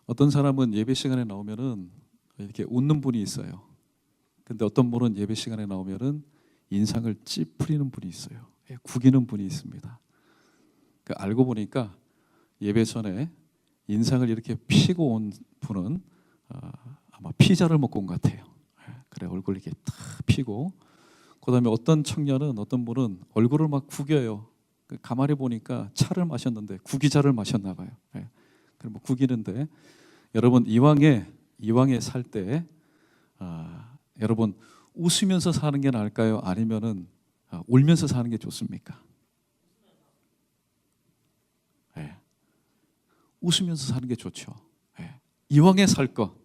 어떤 사람은 예배 시간에 나오면은 이렇게 웃는 분이 있어요. 근데 어떤 분은 예배 시간에 나오면은 인상을 찌푸리는 분이 있어요. 구기는 분이 있습니다. 알고 보니까 예배 전에 인상을 이렇게 피고 온 분은 아마 피자를 먹고 온 것 같아요. 그래, 얼굴 이렇게 탁 피고, 그다음에 어떤 청년은, 어떤 분은 얼굴을 막 구겨요. 가만히 보니까 차를 마셨는데 구기자를 마셨나 봐요. 그럼 뭐 구기는데, 여러분 이왕에 살 때 여러분 웃으면서 사는 게 나을까요? 아니면은 울면서 사는 게 좋습니까? 웃으면서 사는 게 좋죠. 이왕에 살 거,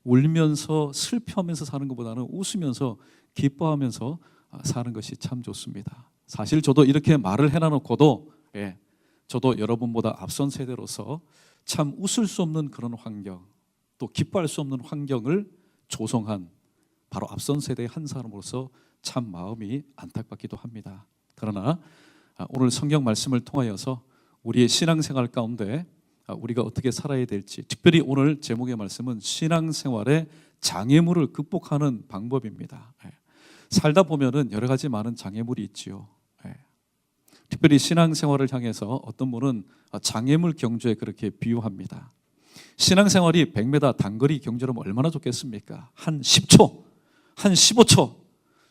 울면서 슬퍼하면서 사는 것보다는 웃으면서 기뻐하면서 사는 것이 참 좋습니다. 사실 저도 이렇게 말을 해놔놓고도 저도 여러분보다 앞선 세대로서 참 웃을 수 없는 그런 환경, 또 기뻐할 수 없는 환경을 조성한 바로 앞선 세대의 한 사람으로서 참 마음이 안타깝기도 합니다. 그러나 오늘 성경 말씀을 통하여서 우리의 신앙생활 가운데 우리가 어떻게 살아야 될지, 특별히 오늘 제목의 말씀은 신앙생활의 장애물을 극복하는 방법입니다. 살다 보면은 여러 가지 많은 장애물이 있지요. 특별히 신앙생활을 향해서 어떤 분은 장애물 경주에 그렇게 비유합니다. 신앙생활이 100m 단거리 경주라면 얼마나 좋겠습니까? 한 10초, 한 15초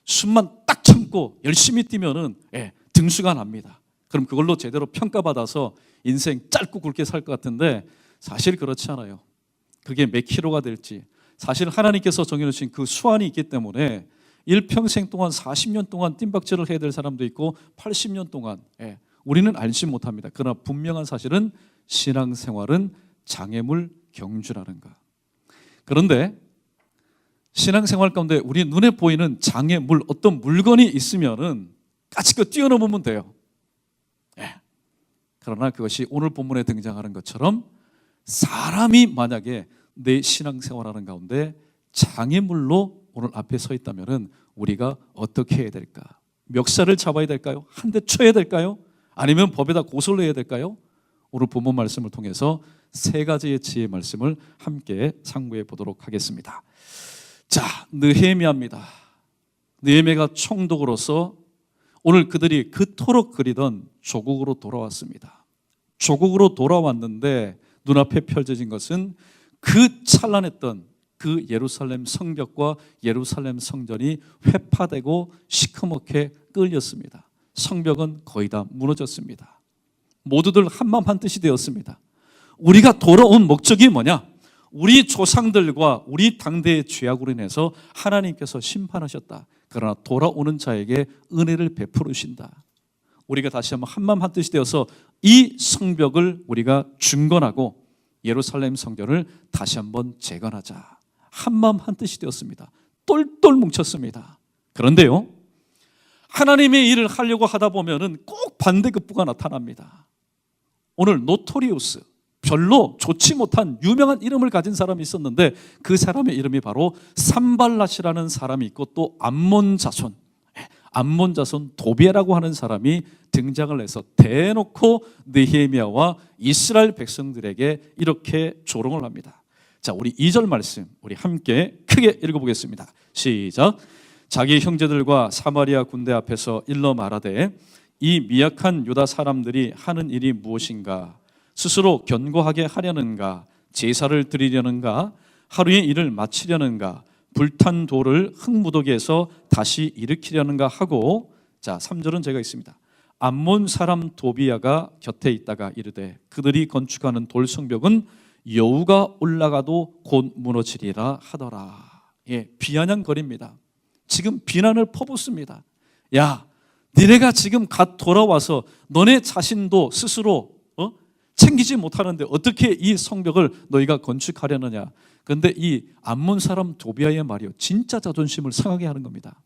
숨만 딱 참고 열심히 뛰면은 등수가 납니다. 그럼 그걸로 제대로 평가받아서 인생 짧고 굵게 살 것 같은데 사실 그렇지 않아요. 그게 몇 킬로가 될지, 사실 하나님께서 정해놓으신 그 수완이 있기 때문에 일평생 동안 40년 동안 뜀박질을 해야 될 사람도 있고 80년 동안 우리는 알지 못합니다. 그러나 분명한 사실은 신앙생활은 장애물 경주라는 것. 그런데 신앙생활 가운데 우리 눈에 보이는 장애물, 어떤 물건이 있으면은 까짓거 뛰어넘으면 돼요. 그러나 그것이 오늘 본문에 등장하는 것처럼 사람이 만약에 내 신앙생활하는 가운데 장애물로 오늘 앞에 서 있다면은 우리가 어떻게 해야 될까? 멱살을 잡아야 될까요? 한 대 쳐야 될까요? 아니면 법에다 고소를 해야 될까요? 오늘 본문 말씀을 통해서 세 가지의 지혜의 말씀을 함께 상고해 보도록 하겠습니다. 자, 느헤미야입니다. 느헤미야가 총독으로서 오늘 그들이 그토록 그리던 조국으로 돌아왔습니다. 조국으로 돌아왔는데 눈앞에 펼쳐진 것은 그 찬란했던 그 예루살렘 성벽과 예루살렘 성전이 회파되고 시커멓게 끌렸습니다. 성벽은 거의 다 무너졌습니다. 모두들 한마음 한뜻이 되었습니다. 우리가 돌아온 목적이 뭐냐? 우리 조상들과 우리 당대의 죄악으로 인해서 하나님께서 심판하셨다. 그러나 돌아오는 자에게 은혜를 베푸르신다. 우리가 다시 한번 한마음 한뜻이 되어서 이 성벽을 우리가 중건하고 예루살렘 성전을 다시 한번 재건하자. 한마음 한뜻이 되었습니다. 똘똘 뭉쳤습니다. 그런데요, 하나님의 일을 하려고 하다 보면은 꼭 반대급부가 나타납니다. 오늘 노토리우스, 별로 좋지 못한 유명한 이름을 가진 사람이 있었는데 그 사람의 이름이 바로 산발랏이라는 사람이 있고 또 암몬 자손 도비에라고 하는 사람이 등장을 해서 대놓고 느헤미야와 이스라엘 백성들에게 이렇게 조롱을 합니다. 자, 우리 2절 말씀 우리 함께 크게 읽어보겠습니다. 시작. 자기 형제들과 사마리아 군대 앞에서 일러 말하되 이 미약한 유다 사람들이 하는 일이 무엇인가? 스스로 견고하게 하려는가? 제사를 드리려는가? 하루의 일을 마치려는가? 불탄 돌을 흙무더기에서 다시 일으키려는가 하고, 자 3절은 제가 있습니다. 암몬 사람 도비야가 곁에 있다가 이르되 그들이 건축하는 돌 성벽은 여우가 올라가도 곧 무너지리라 하더라. 비아냥거립니다. 지금 비난을 퍼붓습니다. 야, 니네가 지금 갓 돌아와서 너네 자신도 스스로 챙기지 못하는데 어떻게 이 성벽을 너희가 건축하려느냐. 그런데 이 암몬 사람 도비야의 말이요, 진짜 자존심을 상하게 하는 겁니다.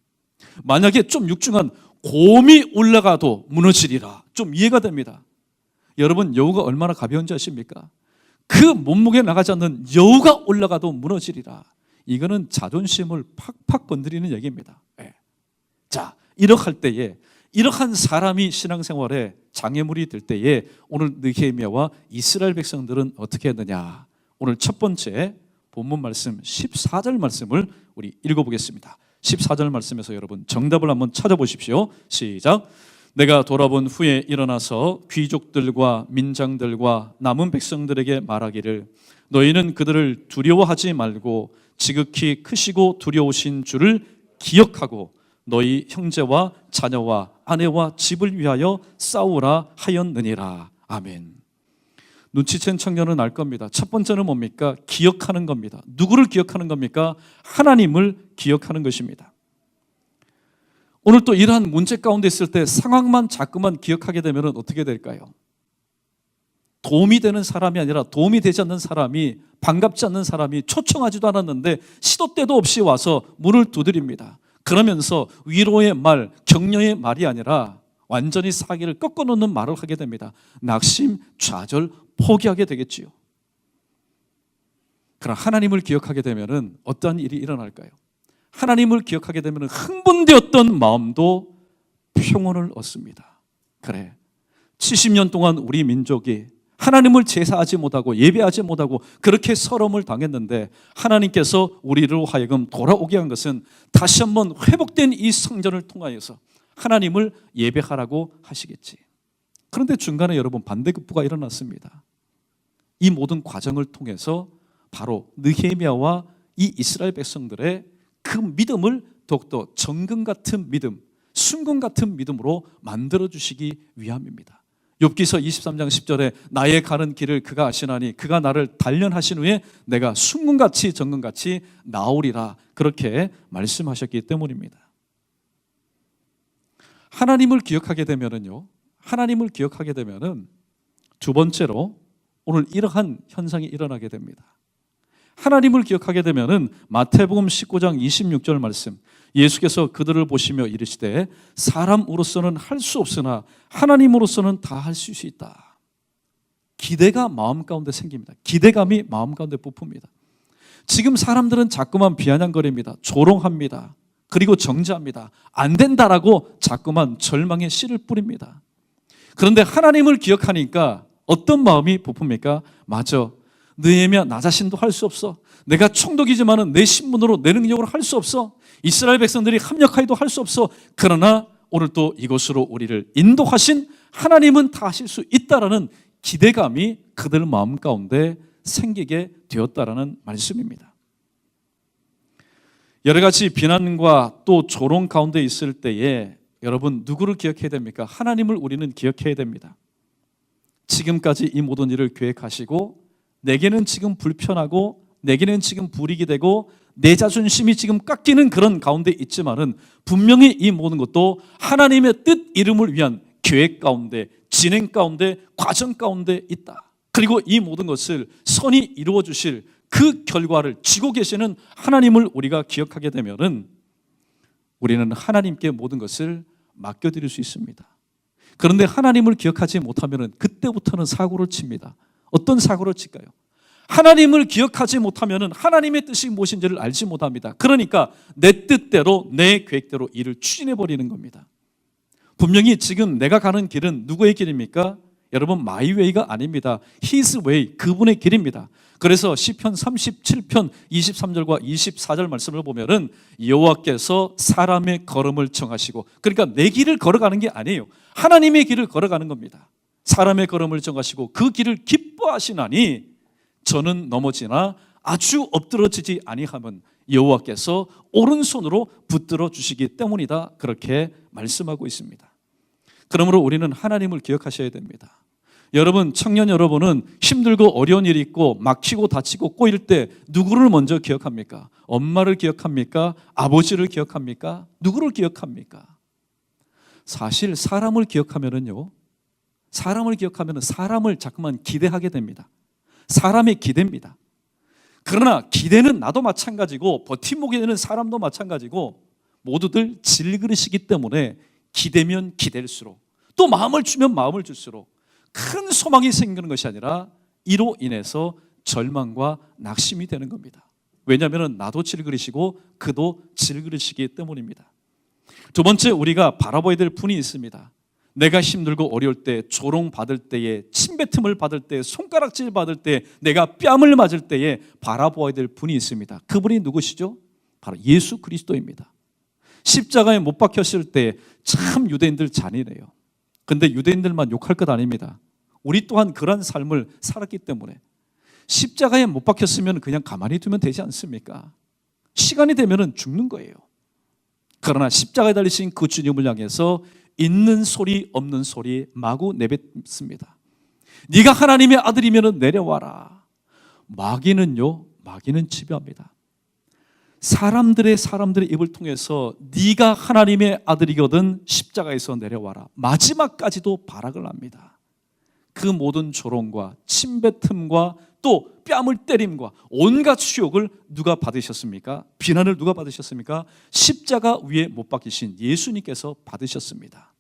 만약에 좀 육중한 곰이 올라가도 무너지리라, 좀 이해가 됩니다. 여러분, 여우가 얼마나 가벼운지 아십니까? 그 몸무게 나가지 않는 여우가 올라가도 무너지리라. 이거는 자존심을 팍팍 건드리는 얘기입니다. 자, 이렇게 할 때에, 이러한 사람이 신앙생활에 장애물이 될 때에 오늘 느헤미야와 이스라엘 백성들은 어떻게 했느냐? 오늘 첫 번째 본문 말씀 14절 말씀을 우리 읽어보겠습니다. 14절 말씀에서 여러분 정답을 한번 찾아보십시오. 시작. 내가 돌아본 후에 일어나서 귀족들과 민장들과 남은 백성들에게 말하기를 너희는 그들을 두려워하지 말고 지극히 크시고 두려우신 주를 기억하고 너희 형제와 자녀와 아내와 집을 위하여 싸우라 하였느니라. 아멘. 눈치챈 청년은 알 겁니다. 첫 번째는 뭡니까? 기억하는 겁니다. 누구를 기억하는 겁니까? 하나님을 기억하는 것입니다. 오늘 또 이러한 문제 가운데 있을 때 상황만 자꾸만 기억하게 되면 어떻게 될까요? 도움이 되는 사람이 아니라 도움이 되지 않는 사람이, 반갑지 않는 사람이, 초청하지도 않았는데 시도 때도 없이 와서 문을 두드립니다. 그러면서 위로의 말, 격려의 말이 아니라 완전히 사기를 꺾어놓는 말을 하게 됩니다. 낙심, 좌절, 포기하게 되겠지요. 그러나 하나님을 기억하게 되면 어떠한 일이 일어날까요? 하나님을 기억하게 되면 흥분되었던 마음도 평온을 얻습니다. 그래, 70년 동안 우리 민족이 하나님을 제사하지 못하고 예배하지 못하고 그렇게 서러움을 당했는데 하나님께서 우리로 하여금 돌아오게 한 것은 다시 한번 회복된 이 성전을 통하여서 하나님을 예배하라고 하시겠지. 그런데 중간에 여러분 반대급부가 일어났습니다. 이 모든 과정을 통해서 바로 느헤미야와 이 이스라엘 백성들의 그 믿음을 더욱더 정금 같은 믿음, 순금 같은 믿음으로 만들어주시기 위함입니다. 욥기서 23장 10절에 나의 가는 길을 그가 아시나니 그가 나를 단련하신 후에 내가 순금같이 정금같이 나오리라, 그렇게 말씀하셨기 때문입니다. 하나님을 기억하게 되면은요, 하나님을 기억하게 되면은 두 번째로 오늘 이러한 현상이 일어나게 됩니다. 하나님을 기억하게 되면은 마태복음 19장 26절 말씀, 예수께서 그들을 보시며 이르시되 사람으로서는 할 수 없으나 하나님으로서는 다 할 수 있다. 기대가 마음 가운데 생깁니다. 기대감이 마음 가운데 부풉니다. 지금 사람들은 자꾸만 비아냥거립니다. 조롱합니다. 그리고 정죄합니다. 안 된다라고 자꾸만 절망의 씨를 뿌립니다. 그런데 하나님을 기억하니까 어떤 마음이 부풉니까? 맞아, 느헤미야, 나 자신도 할 수 없어. 내가 총독이지만은 내 신분으로 내 능력으로 할 수 없어. 이스라엘 백성들이 합력하여도 할 수 없어. 그러나 오늘 또 이곳으로 우리를 인도하신 하나님은 다 하실 수 있다라는 기대감이 그들 마음 가운데 생기게 되었다라는 말씀입니다. 여러 가지 비난과 또 조롱 가운데 있을 때에 여러분 누구를 기억해야 됩니까? 하나님을 우리는 기억해야 됩니다. 지금까지 이 모든 일을 계획하시고 내게는 지금 불편하고 내게는 지금 불이익이 되고 내 자존심이 지금 깎이는 그런 가운데 있지만은 분명히 이 모든 것도 하나님의 뜻 이름을 위한 계획 가운데, 진행 가운데, 과정 가운데 있다. 그리고 이 모든 것을 선이 이루어 주실 그 결과를 쥐고 계시는 하나님을 우리가 기억하게 되면은 우리는 하나님께 모든 것을 맡겨드릴 수 있습니다. 그런데 하나님을 기억하지 못하면은 그때부터는 사고를 칩니다. 어떤 사고를 칠까요? 하나님을 기억하지 못하면 하나님의 뜻이 무엇인지를 알지 못합니다. 그러니까 내 뜻대로 내 계획대로 일을 추진해버리는 겁니다. 분명히 지금 내가 가는 길은 누구의 길입니까? 여러분, my way가 아닙니다. His way, 그분의 길입니다. 그래서 시편 37편 23절과 24절 말씀을 보면은 여호와께서 사람의 걸음을 정하시고, 그러니까 내 길을 걸어가는 게 아니에요. 하나님의 길을 걸어가는 겁니다. 사람의 걸음을 정하시고 그 길을 기뻐하시나니 저는 넘어지나 아주 엎드러지지 아니하면 여호와께서 오른손으로 붙들어 주시기 때문이다, 그렇게 말씀하고 있습니다. 그러므로 우리는 하나님을 기억하셔야 됩니다. 여러분, 청년 여러분은 힘들고 어려운 일이 있고 막히고 다치고 꼬일 때 누구를 먼저 기억합니까? 엄마를 기억합니까? 아버지를 기억합니까? 누구를 기억합니까? 사실 사람을 기억하면은요, 사람을 자꾸만 기대하게 됩니다. 사람의 기대입니다. 그러나 기대는 나도 마찬가지고 버팀목이 되는 사람도 마찬가지고 모두들 질그릇이기 때문에 기대면 기댈수록, 또 마음을 주면 마음을 줄수록 큰 소망이 생기는 것이 아니라 이로 인해서 절망과 낙심이 되는 겁니다. 왜냐하면 나도 질그릇이고 그도 질그릇이기 때문입니다. 두 번째, 우리가 바라봐야 될 분이 있습니다. 내가 힘들고 어려울 때, 조롱받을 때에, 침뱉음을 받을 때, 손가락질 받을 때, 내가 뺨을 맞을 때에 바라보아야 될 분이 있습니다. 그분이 누구시죠? 바로 예수 그리스도입니다. 십자가에 못 박혔을 때 참 유대인들 잔인해요. 근데 유대인들만 욕할 것 아닙니다. 우리 또한 그런 삶을 살았기 때문에 십자가에 못 박혔으면 그냥 가만히 두면 되지 않습니까? 시간이 되면 죽는 거예요. 그러나 십자가에 달리신 그 주님을 향해서 있는 소리 없는 소리 마구 내뱉습니다. 네가 하나님의 아들이면 내려와라. 마귀는 지배합니다. 사람들의 입을 통해서 네가 하나님의 아들이거든 십자가에서 내려와라. 마지막까지도 발악을 합니다. 그 모든 조롱과 침뱉음과 또 뺨을 때림과 온갖 수욕을 누가 받으셨습니까? 비난을 누가 받으셨습니까? 십자가 위에 못 박히신 예수님께서 받으셨습니다.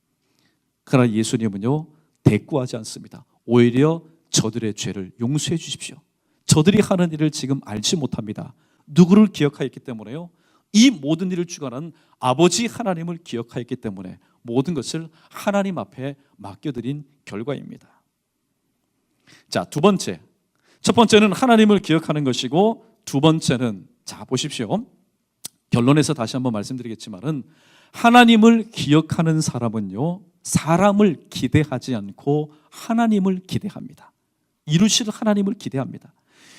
그러나 예수님은요, 대꾸하지 않습니다. 오히려 저들의 죄를 용서해 주십시오. 저들이 하는 일을 지금 알지 못합니다. 누구를 기억하였기 때문에요? 이 모든 일을 주관하는 아버지 하나님을 기억하였기 때문에 모든 것을 하나님 앞에 맡겨드린 결과입니다. 자, 두 번째. 첫 번째는 하나님을 기억하는 것이고, 두 번째는, 자, 보십시오. 결론에서 다시 한번 말씀드리겠지만은, 하나님을 기억하는 사람은요, 사람을 기대하지 않고 하나님을 기대합니다. 이루실 하나님을 기대합니다.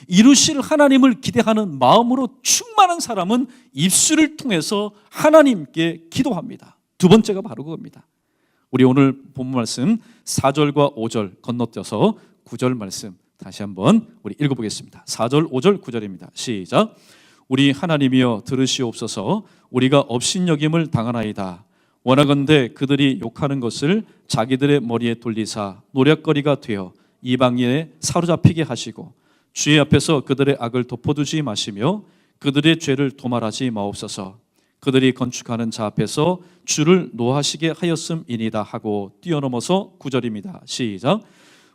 이루실 하나님을 기대하는 마음으로 충만한 사람은 입술을 통해서 하나님께 기도합니다. 두 번째가 바로 그겁니다. 우리 오늘 본문 말씀 4절과 5절 건너뛰어서 9절 말씀 다시 한번 우리 읽어보겠습니다. 4절, 5절, 9절입니다. 시작. 우리 하나님이여 들으시옵소서. 우리가 업신여김을 당하나이다. 원하건대 그들이 욕하는 것을 자기들의 머리에 돌리사 노략거리가 되어 이방인에 사로잡히게 하시고 주의 앞에서 그들의 악을 덮어두지 마시며 그들의 죄를 도말하지 마옵소서. 그들이 건축하는 자 앞에서 주를 노하시게 하였음이니다 하고 뛰어넘어서 9절입니다. 시작.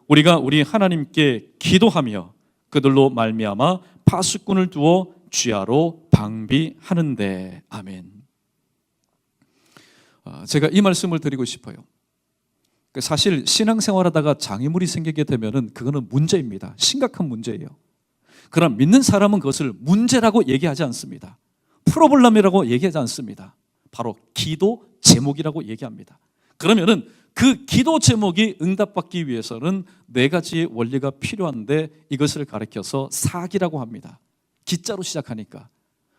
우리가 우리 하나님께 기도하며 그들로 말미암아 파수꾼을 두어 쥐하로 방비하는데. 아멘. 제가 이 말씀을 드리고 싶어요. 사실 신앙생활하다가 장애물이 생기게 되면은 그거는 문제입니다. 심각한 문제예요. 그러나 믿는 사람은 그것을 문제라고 얘기하지 않습니다. 프로블럼이라고 얘기하지 않습니다. 바로 기도 제목이라고 얘기합니다. 그러면은 그 기도 제목이 응답받기 위해서는 네 가지의 원리가 필요한데 이것을 가르쳐서 사기라고 합니다. 기자로 시작하니까.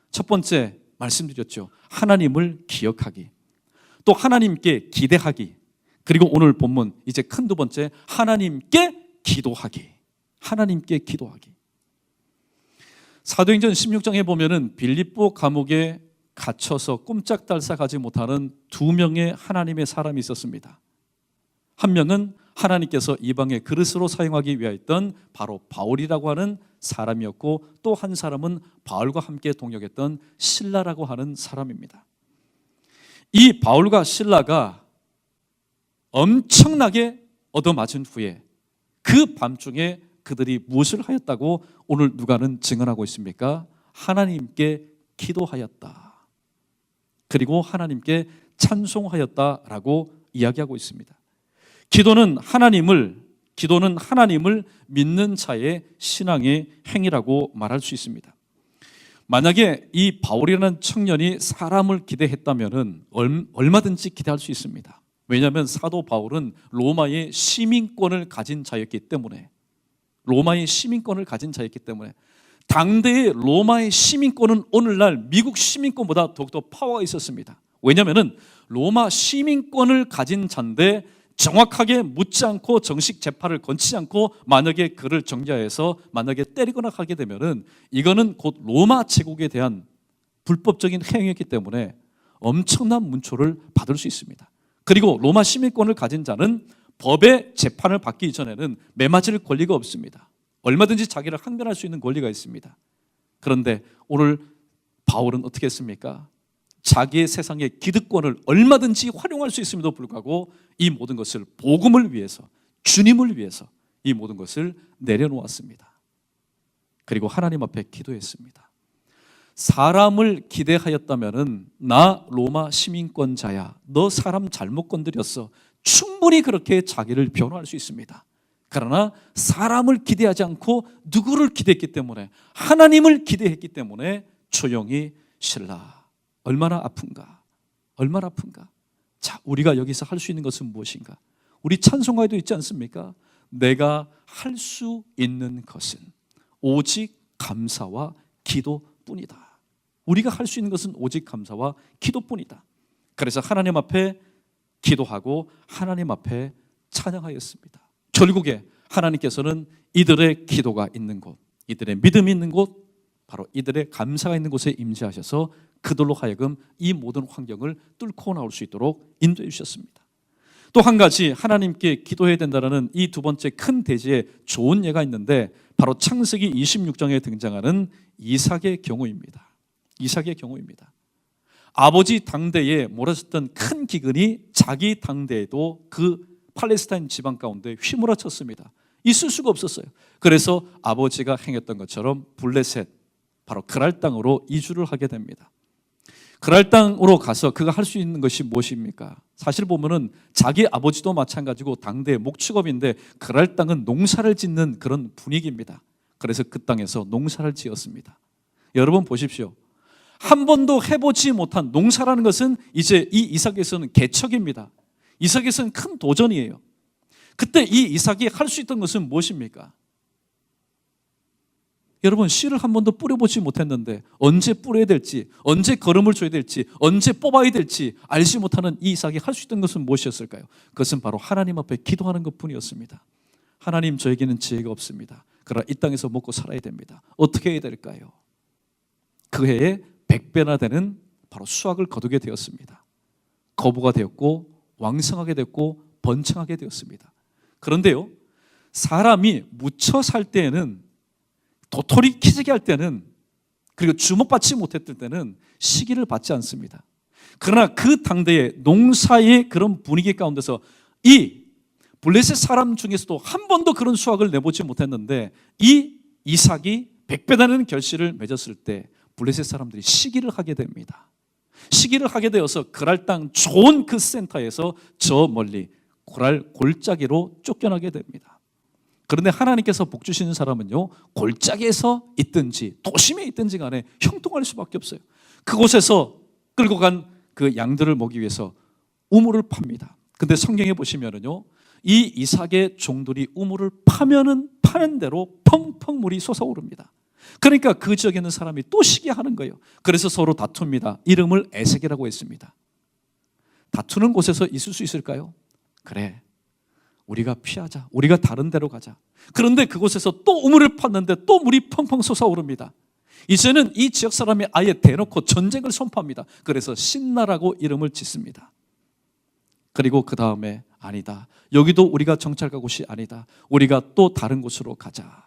첫 번째 말씀드렸죠. 하나님을 기억하기. 또 하나님께 기대하기. 그리고 오늘 본문 이제 큰 두 번째 하나님께 기도하기. 하나님께 기도하기. 사도행전 16장에 보면은 빌립보 감옥에 갇혀서 꼼짝달싹하지 못하는 두 명의 하나님의 사람이 있었습니다. 한 명은 하나님께서 이방의 그릇으로 사용하기 위하였던 바로 바울이라고 하는 사람이었고, 또 한 사람은 바울과 함께 동역했던 실라라고 하는 사람입니다. 이 바울과 실라가 엄청나게 얻어맞은 후에 그 밤중에 그들이 무엇을 하였다고 오늘 누가는 증언하고 있습니까? 하나님께 기도하였다. 그리고 하나님께 찬송하였다라고 이야기하고 있습니다. 기도는 하나님을 믿는 자의 신앙의 행위라고 말할 수 있습니다. 만약에 이 바울이라는 청년이 사람을 기대했다면 얼마든지 기대할 수 있습니다. 왜냐하면 사도 바울은 로마의 시민권을 가진 자였기 때문에 당대의 로마의 시민권은 오늘날 미국 시민권보다 더욱더 파워가 있었습니다. 왜냐하면 로마 시민권을 가진 자인데 정확하게 묻지 않고 정식 재판을 거치지 않고 만약에 그를 정죄해서 만약에 때리거나 하게 되면은 이거는 곧 로마 제국에 대한 불법적인 행위였기 때문에 엄청난 문초를 받을 수 있습니다. 그리고 로마 시민권을 가진 자는 법의 재판을 받기 이전에는 매맞을 권리가 없습니다. 얼마든지 자기를 항변할 수 있는 권리가 있습니다. 그런데 오늘 바울은 어떻게 했습니까? 자기의 세상의 기득권을 얼마든지 활용할 수 있음에도 불구하고 이 모든 것을 복음을 위해서, 주님을 위해서 이 모든 것을 내려놓았습니다. 그리고 하나님 앞에 기도했습니다. 사람을 기대하였다면은 나 로마 시민권자야, 너 사람 잘못 건드렸어, 충분히 그렇게 자기를 변호할 수 있습니다. 그러나 사람을 기대하지 않고 누구를 기대했기 때문에, 하나님을 기대했기 때문에 조용히 쉬라. 얼마나 아픈가, 얼마나 아픈가. 자, 우리가 여기서 할 수 있는 것은 무엇인가? 우리 찬송가에도 있지 않습니까? 내가 할 수 있는 것은 오직 감사와 기도뿐이다. 우리가 할 수 있는 것은 오직 감사와 기도뿐이다. 그래서 하나님 앞에 기도하고 하나님 앞에 찬양하였습니다. 결국에 하나님께서는 이들의 기도가 있는 곳, 이들의 믿음이 있는 곳, 바로 이들의 감사가 있는 곳에 임재하셔서 그들로 하여금 이 모든 환경을 뚫고 나올 수 있도록 인도해 주셨습니다. 또 한 가지 하나님께 기도해야 된다는 이 두 번째 큰 대지에 좋은 예가 있는데, 바로 창세기 26장에 등장하는 이삭의 경우입니다. 이삭의 경우입니다. 아버지 당대에 몰아쳤던 큰 기근이 자기 당대에도 그 팔레스타인 지방 가운데 휘몰아쳤습니다. 있을 수가 없었어요. 그래서 아버지가 행했던 것처럼 블레셋, 바로 그랄 땅으로 이주를 하게 됩니다. 그랄 땅으로 가서 그가 할 수 있는 것이 무엇입니까? 사실 보면은 자기 아버지도 마찬가지고 당대의 목축업인데, 그랄 땅은 농사를 짓는 그런 분위기입니다. 그래서 그 땅에서 농사를 지었습니다. 여러분 보십시오. 한 번도 해보지 못한 농사라는 것은 이제 이 이삭에서는 개척입니다. 이삭에서는 큰 도전이에요. 그때 이 이삭이 할 수 있던 것은 무엇입니까? 여러분, 씨를 한 번도 뿌려보지 못했는데 언제 뿌려야 될지, 언제 거름을 줘야 될지, 언제 뽑아야 될지 알지 못하는 이 이삭이 할 수 있던 것은 무엇이었을까요? 그것은 바로 하나님 앞에 기도하는 것뿐이었습니다. 하나님, 저에게는 지혜가 없습니다. 그러나 이 땅에서 먹고 살아야 됩니다. 어떻게 해야 될까요? 그 해에 100배나 되는 바로 수확을 거두게 되었습니다. 거부가 되었고 왕성하게 됐고 번창하게 되었습니다. 그런데요, 사람이 묻혀 살 때에는, 도토리 키재기 할 때는, 그리고 주목받지 못했을 때는 시기를 받지 않습니다. 그러나 그 당대의 농사의 그런 분위기 가운데서 이 블레셋 사람 중에서도 한 번도 그런 수확을 내보지 못했는데, 이 이삭이 100배 되는 결실을 맺었을 때 블레셋 사람들이 시기를 하게 됩니다. 시기를 하게 되어서 그랄 땅 좋은 그 센터에서 저 멀리 골짜기로 쫓겨나게 됩니다. 그런데 하나님께서 복 주시는 사람은요, 골짜기에서 있든지 도심에 있든지 간에 형통할 수밖에 없어요. 그곳에서 끌고 간 그 양들을 먹기 위해서 우물을 팝니다. 근데 성경에 보시면은요, 이 이삭의 종들이 우물을 파면은 파는 대로 펑펑 물이 솟아오릅니다. 그러니까 그 지역에 있는 사람이 또 시기하는 거예요. 그래서 서로 다툽니다. 이름을 에색이라고 했습니다. 다투는 곳에서 있을 수 있을까요? 그래, 우리가 피하자. 우리가 다른 데로 가자. 그런데 그곳에서 또 우물을 팠는데 또 물이 펑펑 솟아오릅니다. 이제는 이 지역 사람이 아예 대놓고 전쟁을 선포합니다. 그래서 신나라고 이름을 짓습니다. 그리고 그 다음에 아니다, 여기도 우리가 정착할 곳이 아니다, 우리가 또 다른 곳으로 가자.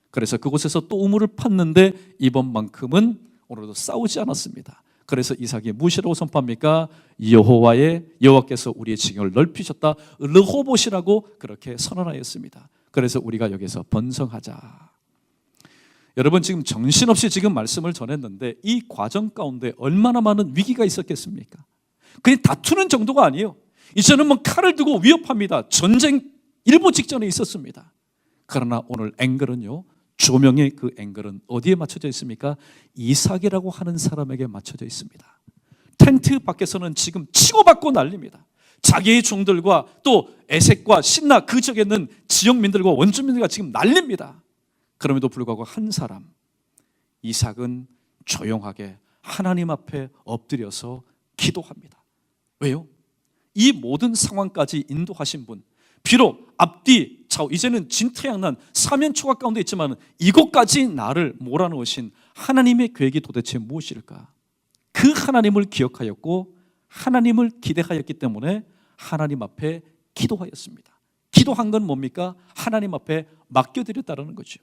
그래서 그곳에서 또 우물을 팠는데 이번만큼은 오늘도 싸우지 않았습니다. 그래서 이삭이 무엇이라고 선포합니까? 여호와께서 우리의 징역을 넓히셨다, 르호봇이라고 그렇게 선언하였습니다. 그래서 우리가 여기서 번성하자. 여러분, 지금 정신없이 지금 말씀을 전했는데 이 과정 가운데 얼마나 많은 위기가 있었겠습니까? 그냥 다투는 정도가 아니에요. 이제는 뭐 칼을 두고 위협합니다. 전쟁 일보 직전에 있었습니다. 그러나 오늘 앵글은요, 조명의 그 앵글은 어디에 맞춰져 있습니까? 이삭이라고 하는 사람에게 맞춰져 있습니다. 텐트 밖에서는 지금 치고받고 난립니다. 자기의 종들과 또 에색과 신나 그 지역에 있는 지역민들과 원주민들과 지금 난립니다. 그럼에도 불구하고 한 사람, 이삭은 조용하게 하나님 앞에 엎드려서 기도합니다. 왜요? 이 모든 상황까지 인도하신 분, 비록 앞뒤 좌우 이제는 진퇴양난 사면초가 가운데 있지만 이곳까지 나를 몰아넣으신 하나님의 계획이 도대체 무엇일까? 그 하나님을 기억하였고 하나님을 기대하였기 때문에 하나님 앞에 기도하였습니다. 기도한 건 뭡니까? 하나님 앞에 맡겨드렸다는 거죠.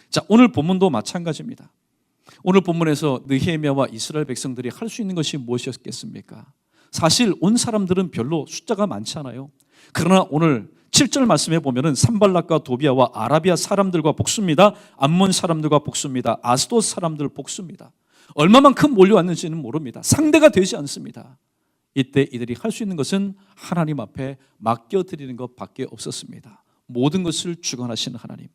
자, 오늘 본문도 마찬가지입니다. 오늘 본문에서 느헤미야와 이스라엘 백성들이 할 수 있는 것이 무엇이었겠습니까? 사실 온 사람들은 별로 숫자가 많지 않아요. 그러나 오늘 7절 말씀에 보면은 산발락과 도비아와 아라비아 사람들과 복수입니다. 암몬 사람들과 복수입니다. 아스돗 사람들 복수입니다. 얼마만큼 몰려왔는지는 모릅니다. 상대가 되지 않습니다. 이때 이들이 할 수 있는 것은 하나님 앞에 맡겨드리는 것밖에 없었습니다. 모든 것을 주관하시는 하나님.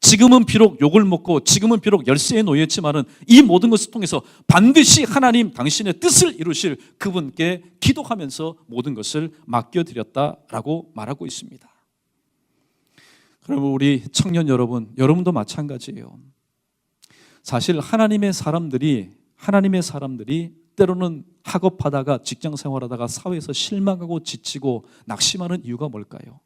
지금은 비록 욕을 먹고 지금은 비록 열세에 놓였지만은 이 모든 것을 통해서 반드시 하나님 당신의 뜻을 이루실 그분께 기도하면서 모든 것을 맡겨드렸다라고 말하고 있습니다. 그러면 우리 청년 여러분, 여러분도 마찬가지예요. 사실 하나님의 사람들이 때로는 학업하다가 직장 생활하다가 사회에서 실망하고 지치고 낙심하는 이유가 뭘까요?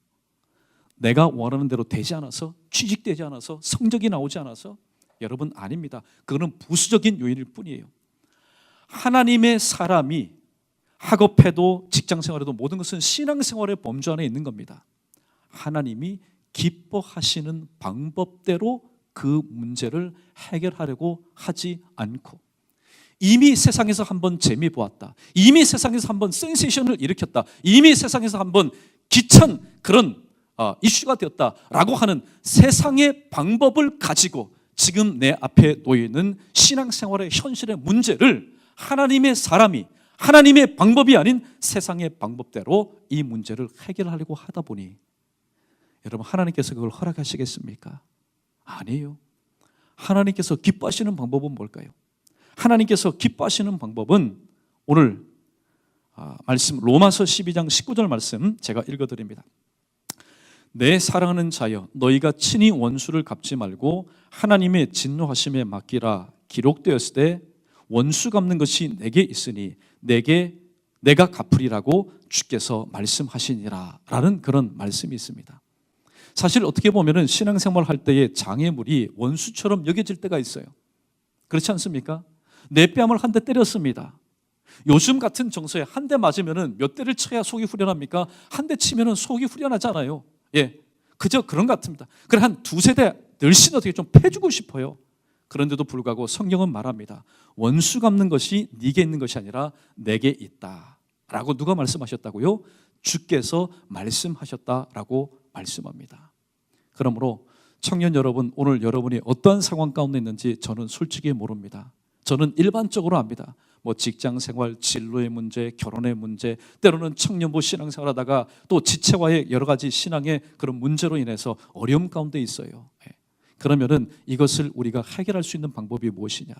내가 원하는 대로 되지 않아서, 취직되지 않아서, 성적이 나오지 않아서? 여러분, 아닙니다. 그거는 부수적인 요인일 뿐이에요. 하나님의 사람이 학업해도 직장 생활해도 모든 것은 신앙생활의 범주 안에 있는 겁니다. 하나님이 기뻐하시는 방법대로 그 문제를 해결하려고 하지 않고, 이미 세상에서 한번 재미 보았다, 이미 세상에서 한번 센세이션을 일으켰다, 이미 세상에서 한번 기찬 그런 이슈가 되었다라고 하는 세상의 방법을 가지고 지금 내 앞에 놓여있는 신앙생활의 현실의 문제를 하나님의 사람이 하나님의 방법이 아닌 세상의 방법대로 이 문제를 해결하려고 하다 보니, 여러분, 하나님께서 그걸 허락하시겠습니까? 아니에요. 하나님께서 기뻐하시는 방법은 뭘까요? 하나님께서 기뻐하시는 방법은 오늘 말씀 로마서 12장 19절 말씀 제가 읽어드립니다. 내 사랑하는 자여, 너희가 친히 원수를 갚지 말고 하나님의 진노하심에 맡기라. 기록되었을 때 원수 갚는 것이 내게 있으니 내가 갚으리라고 주께서 말씀하시니라 라는 그런 말씀이 있습니다. 사실 어떻게 보면 신앙생활 할 때의 장애물이 원수처럼 여겨질 때가 있어요. 그렇지 않습니까? 내 뺨을 한 대 때렸습니다. 요즘 같은 정서에 한 대 맞으면 몇 대를 쳐야 속이 후련합니까? 한 대 치면 속이 후련하잖아요. 예, 그저 그런 것 같습니다. 그래 한 두세 대 늘씬 어떻게 좀 패주고 싶어요. 그런데도 불구하고 성경은 말합니다. 원수 갚는 것이 네게 있는 것이 아니라 내게 있다 라고 누가 말씀하셨다고요? 주께서 말씀하셨다라고 말씀합니다. 그러므로 청년 여러분, 오늘 여러분이 어떠한 상황 가운데 있는지 저는 솔직히 모릅니다. 저는 일반적으로 압니다. 직장 생활, 진로의 문제, 결혼의 문제, 때로는 청년부 신앙생활 하다가 또 지체와의 여러 가지 신앙의 그런 문제로 인해서 어려움 가운데 있어요. 그러면은 이것을 우리가 해결할 수 있는 방법이 무엇이냐?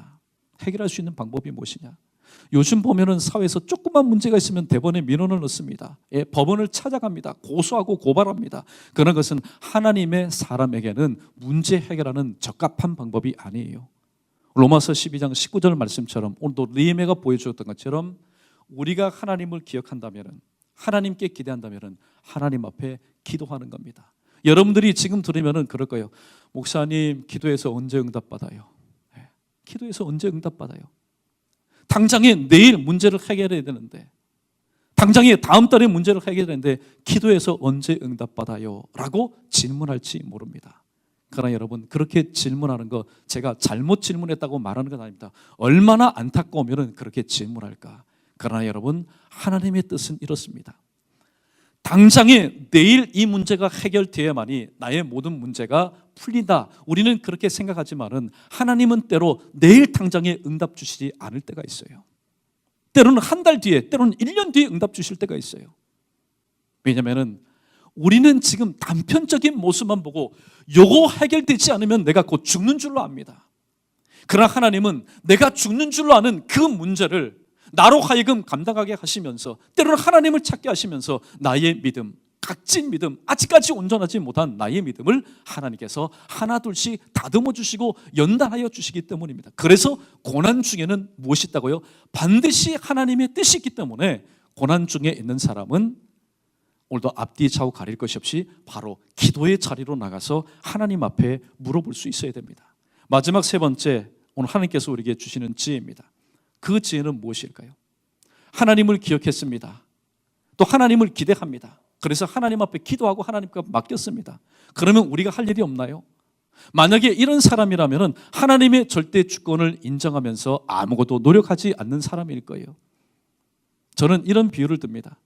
해결할 수 있는 방법이 무엇이냐? 요즘 보면은 사회에서 조그만 문제가 있으면 대법원에 민원을 넣습니다. 법원을 찾아갑니다. 고소하고 고발합니다. 그런 것은 하나님의 사람에게는 문제 해결하는 적합한 방법이 아니에요. 로마서 12장 19절 말씀처럼 오늘도 느헤미야가 보여주었던 것처럼 우리가 하나님을 기억한다면, 하나님께 기대한다면 하나님 앞에 기도하는 겁니다. 여러분들이 지금 들으면 그럴 거예요. 목사님, 기도해서 언제 응답받아요? 기도해서 언제 응답받아요? 당장에 내일 문제를 해결해야 되는데, 당장에 다음 달에 문제를 해결해야 되는데 기도해서 언제 응답받아요? 라고 질문할지 모릅니다. 그러나 여러분, 그렇게 질문하는 거 제가 잘못 질문했다고 말하는 건 아닙니다. 얼마나 안타까우면 그렇게 질문할까. 그러나 여러분, 하나님의 뜻은 이렇습니다. 당장에 내일 이 문제가 해결되어야만이 나의 모든 문제가 풀린다. 우리는 그렇게 생각하지만은 하나님은 때로 내일 당장에 응답 주시지 않을 때가 있어요. 때로는 한 달 뒤에, 때로는 1년 뒤에 응답 주실 때가 있어요. 왜냐하면 우리는 지금 단편적인 모습만 보고 요거 해결되지 않으면 내가 곧 죽는 줄로 압니다. 그러나 하나님은 내가 죽는 줄로 아는 그 문제를 나로 하여금 감당하게 하시면서, 때로는 하나님을 찾게 하시면서 나의 믿음, 각진 믿음, 아직까지 온전하지 못한 나의 믿음을 하나님께서 하나 둘씩 다듬어 주시고 연단하여 주시기 때문입니다. 그래서 고난 중에는 무엇이 있다고요? 반드시 하나님의 뜻이 있기 때문에 고난 중에 있는 사람은 오늘도 앞뒤 좌우 가릴 것이 없이 바로 기도의 자리로 나가서 하나님 앞에 물어볼 수 있어야 됩니다. 마지막 세 번째, 오늘 하나님께서 우리에게 주시는 지혜입니다. 그 지혜는 무엇일까요? 하나님을 기억했습니다. 또 하나님을 기대합니다. 그래서 하나님 앞에 기도하고 하나님께 맡겼습니다. 그러면 우리가 할 일이 없나요? 만약에 이런 사람이라면 하나님의 절대 주권을 인정하면서 아무것도 노력하지 않는 사람일 거예요. 저는 이런 비유를 듭니다.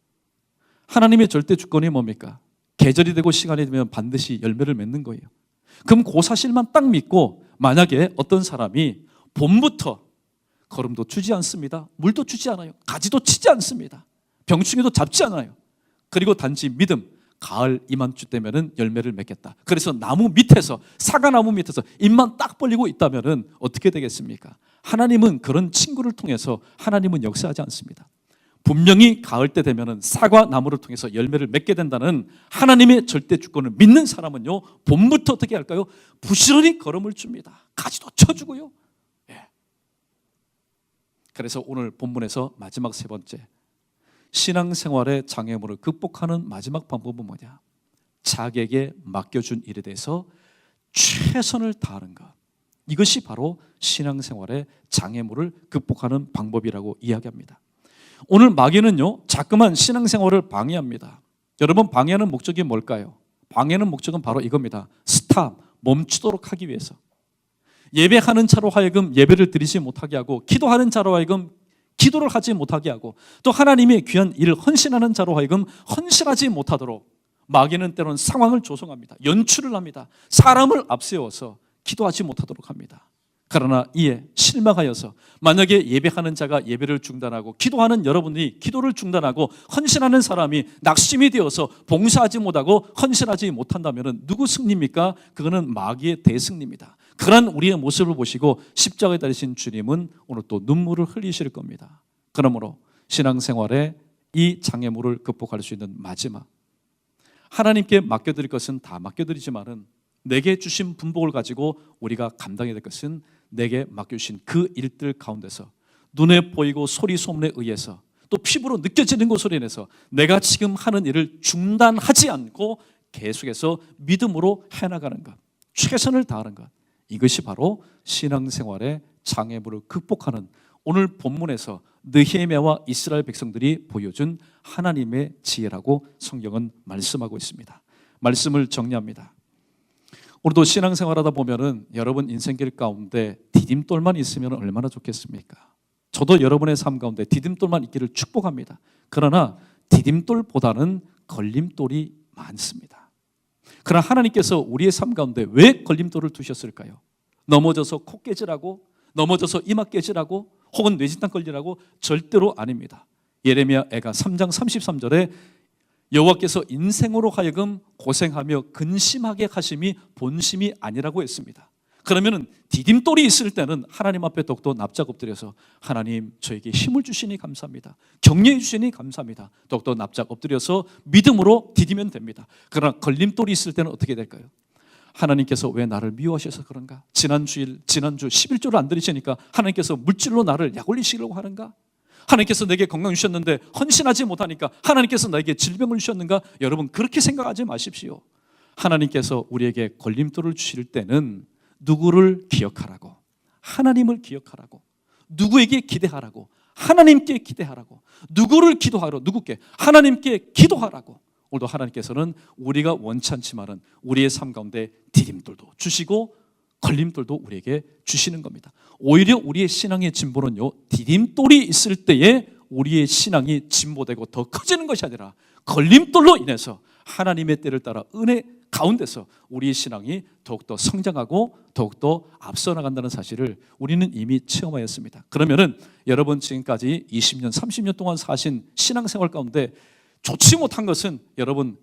하나님의 절대 주권이 뭡니까? 계절이 되고 시간이 되면 반드시 열매를 맺는 거예요. 그럼 그 사실만 딱 믿고, 만약에 어떤 사람이 봄부터 거름도 주지 않습니다. 물도 주지 않아요. 가지도 치지 않습니다. 병충해도 잡지 않아요. 그리고 단지 믿음, 가을 이맘쯤 되면은 열매를 맺겠다. 그래서 나무 밑에서, 사과나무 밑에서 입만 딱 벌리고 있다면은 어떻게 되겠습니까? 하나님은 그런 친구를 통해서 하나님은 역사하지 않습니다. 분명히 가을 때 되면은 사과나무를 통해서 열매를 맺게 된다는 하나님의 절대 주권을 믿는 사람은요, 봄부터 어떻게 할까요? 부지런히 걸음을 줍니다. 가지도 쳐주고요. 예. 그래서 오늘 본문에서 마지막 세 번째, 신앙생활의 장애물을 극복하는 마지막 방법은 뭐냐? 자기에게 맡겨준 일에 대해서 최선을 다하는 것. 이것이 바로 신앙생활의 장애물을 극복하는 방법이라고 이야기합니다. 오늘 마귀는요, 자꾸만 신앙생활을 방해합니다. 여러분, 방해하는 목적이 뭘까요? 방해하는 목적은 바로 이겁니다. 스탑, 멈추도록 하기 위해서. 예배하는 자로 하여금 예배를 드리지 못하게 하고, 기도하는 자로 하여금 기도를 하지 못하게 하고, 또 하나님의 귀한 일을 헌신하는 자로 하여금 헌신하지 못하도록 마귀는 때로는 상황을 조성합니다. 연출을 합니다. 사람을 앞세워서 기도하지 못하도록 합니다. 그러나 이에 실망하여서 만약에 예배하는 자가 예배를 중단하고, 기도하는 여러분이 기도를 중단하고, 헌신하는 사람이 낙심이 되어서 봉사하지 못하고 헌신하지 못한다면 누구 승리입니까? 그거는 마귀의 대승리입니다. 그런 우리의 모습을 보시고 십자가에 달리신 주님은 오늘 또 눈물을 흘리실 겁니다. 그러므로 신앙생활에 이 장애물을 극복할 수 있는 마지막, 하나님께 맡겨드릴 것은 다 맡겨드리지만은 내게 주신 분복을 가지고 우리가 감당해야 될 것은 내게 맡겨주신 그 일들 가운데서 눈에 보이고 소리 소문에 의해서 또 피부로 느껴지는 것으로 인해서 내가 지금 하는 일을 중단하지 않고 계속해서 믿음으로 해나가는 것, 최선을 다하는 것, 이것이 바로 신앙생활의 장애물을 극복하는 오늘 본문에서 느헤미야와 이스라엘 백성들이 보여준 하나님의 지혜라고 성경은 말씀하고 있습니다. 말씀을 정리합니다. 오늘도 신앙생활하다 보면은 여러분 인생길 가운데 디딤돌만 있으면 얼마나 좋겠습니까? 저도 여러분의 삶 가운데 디딤돌만 있기를 축복합니다. 그러나 디딤돌보다는 걸림돌이 많습니다. 그러나 하나님께서 우리의 삶 가운데 왜 걸림돌을 두셨을까요? 넘어져서 코 깨지라고, 넘어져서 이마 깨지라고, 혹은 뇌진탕 걸리라고? 절대로 아닙니다. 예레미야 애가 3장 33절에 여호와께서 인생으로 하여금 고생하며 근심하게 하심이 본심이 아니라고 했습니다. 그러면 디딤돌이 있을 때는 하나님 앞에 더욱더 납작 엎드려서 하나님, 저에게 힘을 주시니 감사합니다. 격려해 주시니 감사합니다. 더욱더 납작 엎드려서 믿음으로 디디면 됩니다. 그러나 걸림돌이 있을 때는 어떻게 될까요? 하나님께서 왜 나를 미워하셔서 그런가? 지난주 11조를 안 드리시니까 하나님께서 물질로 나를 약 올리시려고 하는가? 하나님께서 내게 건강 주셨는데 헌신하지 못하니까 하나님께서 나에게 질병을 주셨는가? 여러분, 그렇게 생각하지 마십시오. 하나님께서 우리에게 걸림돌을 주실 때는 누구를 기억하라고? 하나님을 기억하라고. 누구에게 기대하라고? 하나님께 기대하라고. 누구를 기도하라고? 누구께? 하나님께 기도하라고. 오늘도 하나님께서는 우리가 원치 않지만은 우리의 삶 가운데 디딤돌도 주시고 걸림돌도 우리에게 주시는 겁니다. 오히려 우리의 신앙의 진보는요, 디딤돌이 있을 때에 우리의 신앙이 진보되고 더 커지는 것이 아니라 걸림돌로 인해서 하나님의 때를 따라 은혜 가운데서 우리의 신앙이 더욱더 성장하고 더욱더 앞서 나간다는 사실을 우리는 이미 체험하였습니다. 그러면은 여러분 지금까지 20년, 30년 동안 사신 신앙생활 가운데 좋지 못한 것은 여러분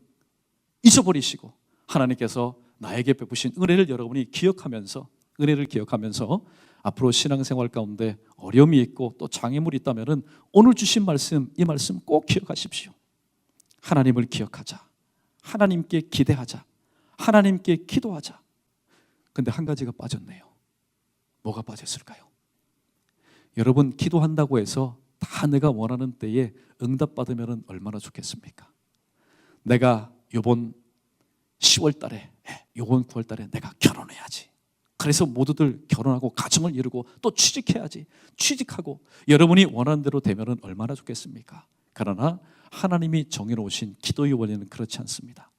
잊어버리시고 하나님께서 나에게 베푸신 은혜를 여러분이 기억하면서, 은혜를 기억하면서 앞으로 신앙생활 가운데 어려움이 있고 또 장애물이 있다면 오늘 주신 말씀, 이 말씀 꼭 기억하십시오. 하나님을 기억하자, 하나님께 기대하자, 하나님께 기도하자. 근데 한 가지가 빠졌네요. 뭐가 빠졌을까요? 여러분, 기도한다고 해서 다 내가 원하는 때에 응답받으면 얼마나 좋겠습니까? 내가 이번 10월 달에, 이번 9월 달에 내가 결혼해야지. 그래서 모두들 결혼하고 가정을 이루고 또 취직해야지. 취직하고 여러분이 원하는 대로 되면 얼마나 좋겠습니까? 그러나 하나님이 정해놓으신 기도의 원리는 그렇지 않습니다.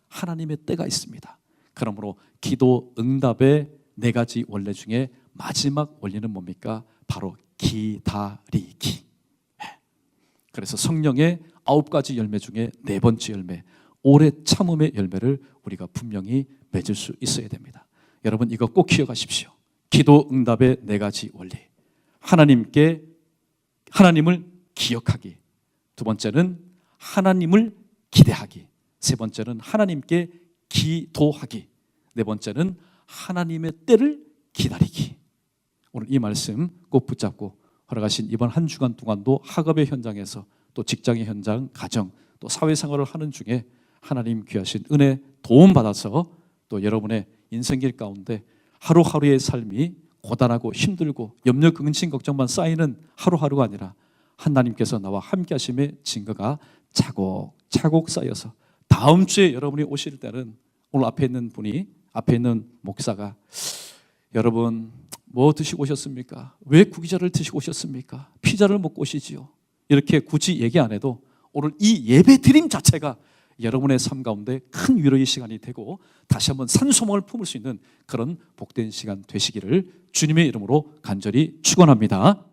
하나님의 때가 있습니다. 그러므로 기도 응답의 4가지 원리 중에 마지막 원리는 뭡니까? 바로 기다리기. 그래서 성령의 9가지 열매 중에 4번째 열매, 오래 참음의 열매를 우리가 분명히 맺을 수 있어야 됩니다. 여러분, 이거 꼭 기억하십시오. 기도 응답의 4가지 원리. 하나님을 기억하기, 두 번째는 하나님을 기대하기. 세 번째는 하나님께 기도하기. 네 번째는 하나님의 때를 기다리기. 오늘 이 말씀 꼭 붙잡고 허락하신 이번 한 주간 동안도 학업의 현장에서 또 직장의 현장, 가정, 또 사회생활을 하는 중에 하나님 귀하신 은혜 도움받아서 또 여러분의 인생길 가운데 하루하루의 삶이 고단하고 힘들고 염려, 근심, 걱정만 쌓이는 하루하루가 아니라 하나님께서 나와 함께 하심의 증거가 차곡차곡 쌓여서 다음 주에 여러분이 오실 때는 오늘 앞에 있는 분이, 앞에 있는 목사가 여러분 뭐 드시고 오셨습니까? 왜 구기자를 드시고 오셨습니까? 피자를 먹고 오시지요. 이렇게 굳이 얘기 안 해도 오늘 이 예배 드림 자체가 여러분의 삶 가운데 큰 위로의 시간이 되고 다시 한번 산소망을 품을 수 있는 그런 복된 시간 되시기를 주님의 이름으로 간절히 축원합니다.